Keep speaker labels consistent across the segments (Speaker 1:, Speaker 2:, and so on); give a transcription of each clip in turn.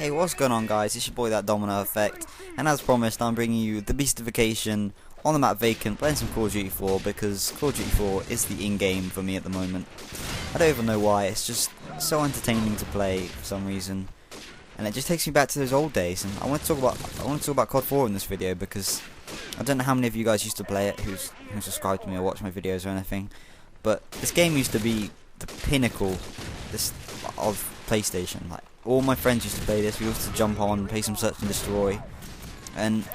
Speaker 1: Hey, what's going on, guys? It's your boy, That Domino Effect, and as promised, I'm bringing you the beastification on the map Vacant, playing some COD4 because COD4 is the in-game for me at the moment. I don't even know why, it's just so entertaining to play for some reason, and it just takes me back to those old days. And I want to talk about COD4 in this video because I don't know how many of you guys used to play it, who subscribed to me or watch my videos or anything, but this game used to be the pinnacle of PlayStation. Like, all my friends used to play this. We used to jump on, play some search and destroy, and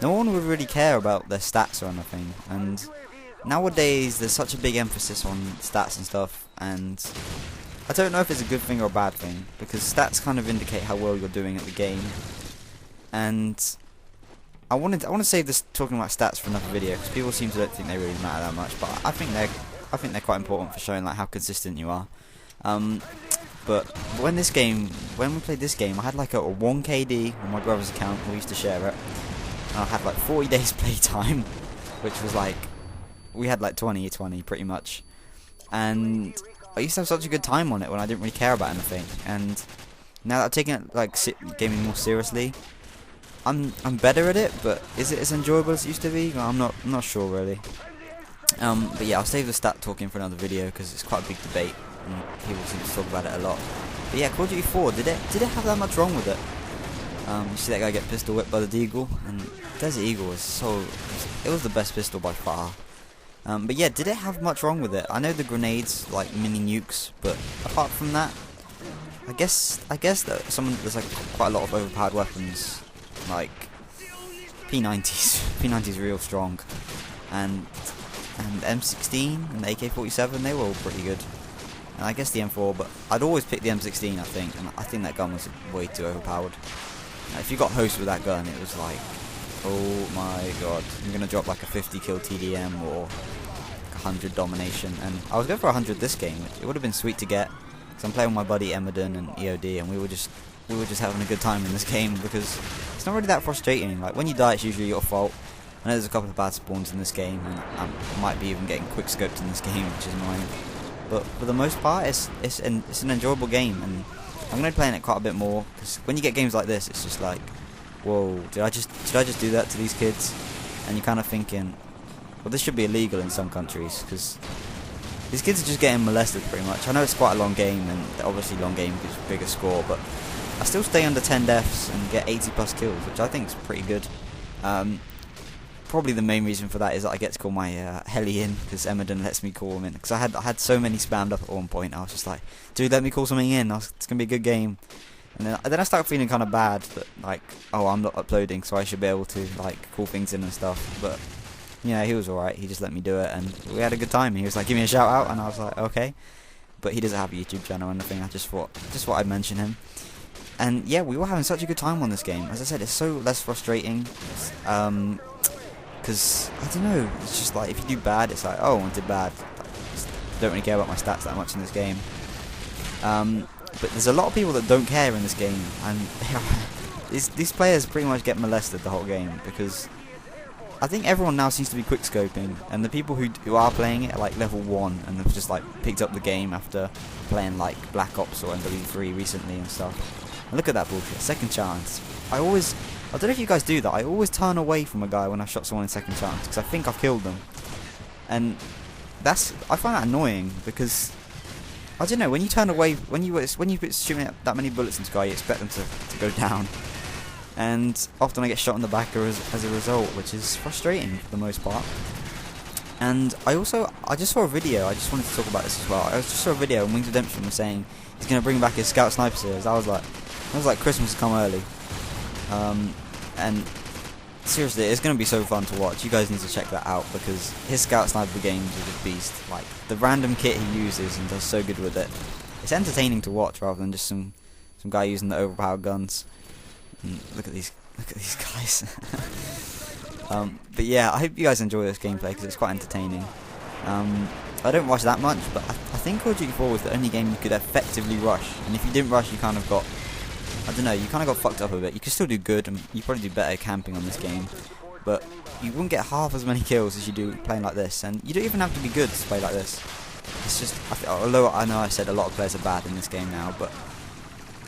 Speaker 1: no one would really care about their stats or anything. And nowadays there's such a big emphasis on stats and stuff, and I don't know if it's a good thing or a bad thing, because stats kind of indicate how well you're doing at the game. And I want to save this talking about stats for another video, because people seem to don't think they really matter that much, but I think they're quite important for showing like how consistent you are. But when we played this game, I had like a 1 KD on my brother's account. We used to share it, and I had like 40 days playtime, which was like, we had like 20 pretty much. And I used to have such a good time on it when I didn't really care about anything. And now that I've taken it like gaming more seriously, I'm better at it. But is it as enjoyable as it used to be? Well, I'm not sure really. But yeah, I'll save the stat talking for another video because it's quite a big debate. And people seem to talk about it a lot. But yeah, Call of Duty 4, did it have that much wrong with it? You see that guy get pistol whipped by the Deagle, and Desert Eagle it was the best pistol by far. But yeah, did it have much wrong with it? I know the grenades, like mini nukes, but apart from that, I guess that there's like quite a lot of overpowered weapons, like P90s. P90's real strong, and M16 and the AK-47, they were all pretty good. And I guess the M4, but I'd always pick the M16, I think, and I think that gun was way too overpowered. If you got host with that gun, it was like, oh my god, you're gonna drop like a 50 kill TDM or 100 domination. And I was going for 100 this game, which it would have been sweet to get, because I'm playing with my buddy Emmerdon and EOD, and we were just having a good time in this game, because it's not really that frustrating. Like, when you die, it's usually your fault. I know there's a couple of bad spawns in this game, and I might be even getting quick scoped in this game, which is annoying. But for the most part, it's an enjoyable game, and I'm going to be playing it quite a bit more, because when you get games like this, it's just like, whoa, did I just do that to these kids? And you're kind of thinking, well, this should be illegal in some countries, because these kids are just getting molested pretty much. I know it's quite a long game, and obviously long game gives a bigger score, but I still stay under 10 deaths and get 80 plus kills, which I think is pretty good. Probably the main reason for that is that I get to call my heli in, because Emmerdon lets me call him in, because I had so many spammed up at one point. I was just like, dude, let me call something in, it's gonna be a good game. And then I started feeling kind of bad that, like, oh, I'm not uploading, so I should be able to like call things in and stuff. But yeah, he was alright, he just let me do it, and we had a good time. He was like, give me a shout out, and I was like, okay. But he doesn't have a YouTube channel or anything. I just thought I'd mention him. And yeah, we were having such a good time on this game. As I said, it's so less frustrating. Because, I don't know, it's just like, if you do bad, it's like, oh, I did bad. I don't really care about my stats that much in this game. But there's a lot of people that don't care in this game, and these players pretty much get molested the whole game, because I think everyone now seems to be quickscoping, and the people who are playing it are like level 1, and they've just like picked up the game after playing like Black Ops or MW3 recently and stuff. And look at that bullshit, second chance. I don't know if you guys do that, I always turn away from a guy when I shot someone in second chance, because I think I've killed them. And I find that annoying, because I don't know, when you turn away, when you shooting that many bullets into a guy, you expect them to go down. And often I get shot in the back as a result, which is frustrating for the most part. And I just saw a video, I just wanted to talk about this as well. I just saw a video, and Wings Redemption was saying he's going to bring back his Scout Sniper series. I was like Christmas has come early. And seriously, it's going to be so fun to watch. You guys need to check that out, because his Scout Sniper games are a beast. Like, the random kit he uses and does so good with it. It's entertaining to watch rather than just some guy using the overpowered guns. And look at these guys. But yeah, I hope you guys enjoy this gameplay, because it's quite entertaining. I don't rush that much, but I think Call of Duty 4 was the only game you could effectively rush. And if you didn't rush, you kind of got, I don't know, you kind of got fucked up a bit. You could still do good, and you probably do better camping on this game, but you wouldn't get half as many kills as you do playing like this. And you don't even have to be good to play like this. It's just, although I know I said a lot of players are bad in this game now, but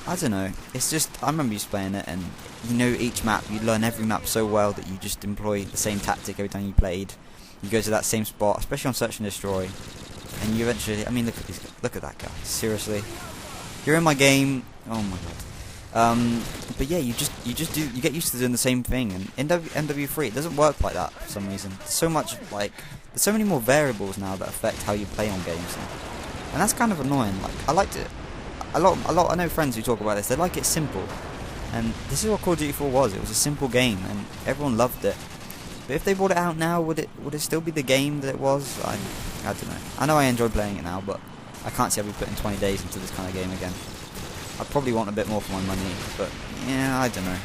Speaker 1: I don't know. It's just, I remember you playing it, and you know each map, you learn every map so well that you just employ the same tactic every time you played. You go to that same spot, especially on Search and Destroy, and you eventually, I mean, look at that guy. Seriously, you're in my game. Oh my god. But yeah, you get used to doing the same thing, and in MW3 it doesn't work like that for some reason. There's so much, like, there's so many more variables now that affect how you play on games now. And that's kind of annoying. Like, I liked it a lot. I know friends who talk about this. They like it simple, and this is what Call of Duty 4 was. It was a simple game, and everyone loved it. But if they brought it out now, would it still be the game that it was? I don't know. I know I enjoy playing it now, but I can't see I'll be putting 20 days into this kind of game again. I probably want a bit more for my money, but yeah, I don't know.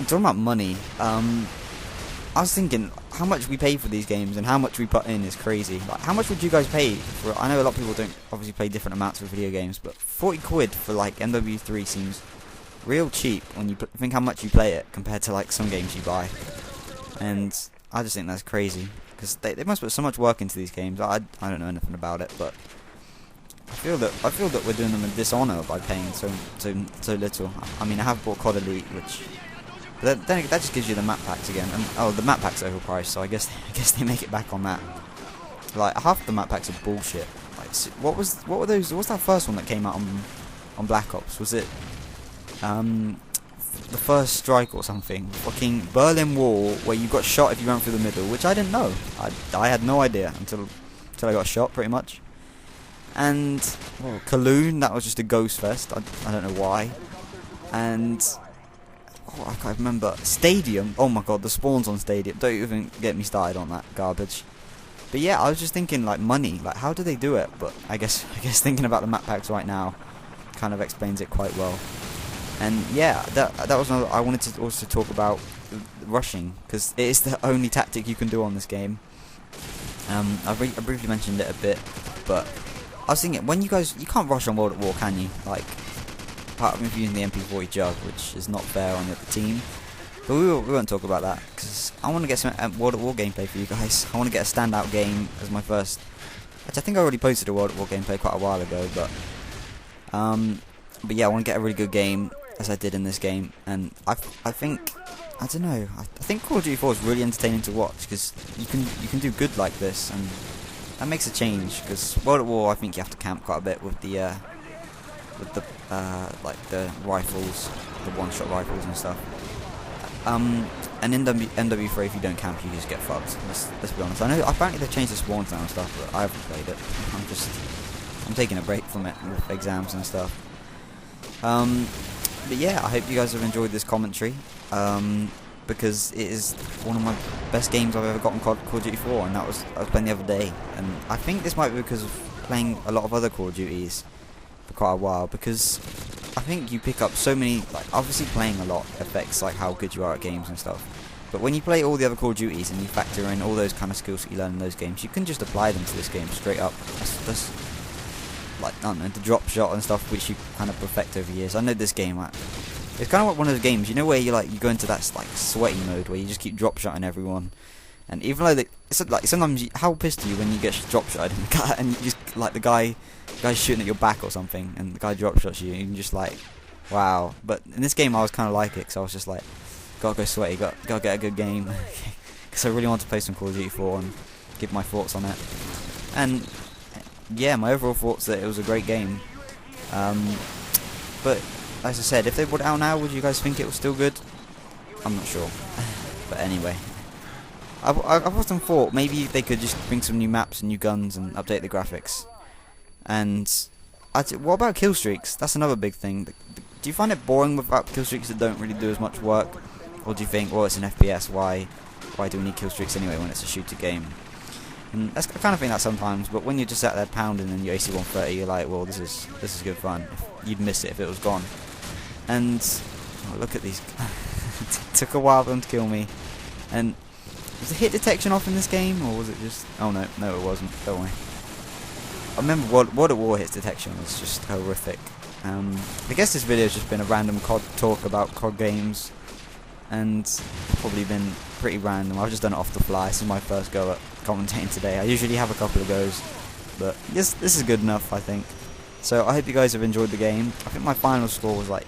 Speaker 1: Talking about money, I was thinking how much we pay for these games and how much we put in is crazy. Like, how much would you guys pay for? I know a lot of people don't obviously play different amounts of video games, but 40 quid for like MW3 seems real cheap when you think how much you play it compared to like some games you buy. And I just think that's crazy because they must put so much work into these games. I don't know anything about it, but I feel that we're doing them a dishonour by paying so little. I mean, I have bought COD Elite, which then that just gives you the map packs again. And oh, the map packs are overpriced, so I guess they make it back on that. Like, half the map packs are bullshit. Like, what were those? What's that first one that came out on Black Ops? Was it the first strike or something? Fucking Berlin Wall, where you got shot if you ran through the middle, which I didn't know. I had no idea until I got shot, pretty much. And Cologne, that was just a ghost fest. I don't know why. And I can't remember. Stadium. Oh my god, the spawns on Stadium. Don't even get me started on that garbage. But yeah, I was just thinking, like, money. Like, how do they do it? But I guess thinking about the map packs right now kind of explains it quite well. And yeah, that was another. I wanted to also talk about rushing, because it is the only tactic you can do on this game. I briefly mentioned it a bit, but I was thinking, when you can't rush on World at War, can you? Like, apart from if you're using the MP40 Jug, which is not fair on the other team. But we won't talk about that, because I want to get some World at War gameplay for you guys. I want to get a standout game as my first. Which I think I already posted a World at War gameplay quite a while ago, but yeah, I want to get a really good game, as I did in this game. And I think, I don't know, I think Call of Duty 4 is really entertaining to watch, because you can do good like this, and that makes a change. Because World at War, I think you have to camp quite a bit with the like the rifles, the one-shot rifles and stuff. And in MW3, if you don't camp, you just get fucked. Let's be honest. I know apparently they've changed the spawns now and stuff, but I haven't played it. I'm taking a break from it with exams and stuff. But yeah, I hope you guys have enjoyed this commentary, because it is one of my best games I've ever got on Call of Duty 4, and I was playing the other day, and I think this might be because of playing a lot of other Call of Duties for quite a while, because I think you pick up so many, like, obviously playing a lot affects like how good you are at games and stuff, but when you play all the other Call of Duties and you factor in all those kind of skills that you learn in those games, you can just apply them to this game straight up. That's like, I don't know, the drop shot and stuff, which you kind of perfect over years. I know this game, like, it's kind of like one of those games, you know, where you go into that like sweaty mode where you just keep drop shotting everyone, and even though it's like sometimes how pissed are you when you get drop shotted and you just, like, the guy's shooting at your back or something, and the guy drop shots you, and you're just like, wow. But in this game I was kind of like it, because I was just like, gotta go sweaty, gotta get a good game, because I really want to play some Call of Duty 4 and give my thoughts on it. And yeah, my overall thoughts that it was a great game. But as I said, if they brought it out now, would you guys think it was still good? I'm not sure. But anyway, I've often thought maybe they could just bring some new maps and new guns and update the graphics. And what about kill streaks? That's another big thing. Do you find it boring without kill streaks that don't really do as much work? Or do you think, well, it's an FPS, why do we need kill streaks anyway when it's a shooter game? And I kind of think that sometimes, but when you're just out there pounding and your AC-130, you're like, well, this is good fun. You'd miss it if it was gone. And look at these. It took a while for them to kill me. And was the hit detection off in this game, or was it just? Oh no, it wasn't. Don't worry. I remember World at War hits detection was just horrific. I guess this video has just been a random COD talk about COD games, and it's probably been pretty random. I've just done it off the fly. This is my first go at commentating today. I usually have a couple of goes, but this is good enough, I think. So I hope you guys have enjoyed the game. I think my final score was like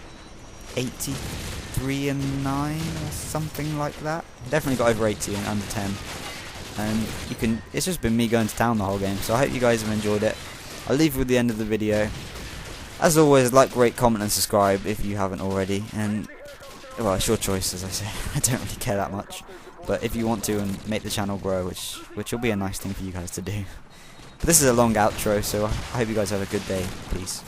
Speaker 1: 83-9 or something like that. Definitely got over 80 and under 10. And it's just been me going to town the whole game. So I hope you guys have enjoyed it. I'll leave you with the end of the video. As always, like, rate, comment and subscribe if you haven't already. And, well, it's your choice, as I say. I don't really care that much. But if you want to and make the channel grow, which will be a nice thing for you guys to do. But this is a long outro, so I hope you guys have a good day. Peace.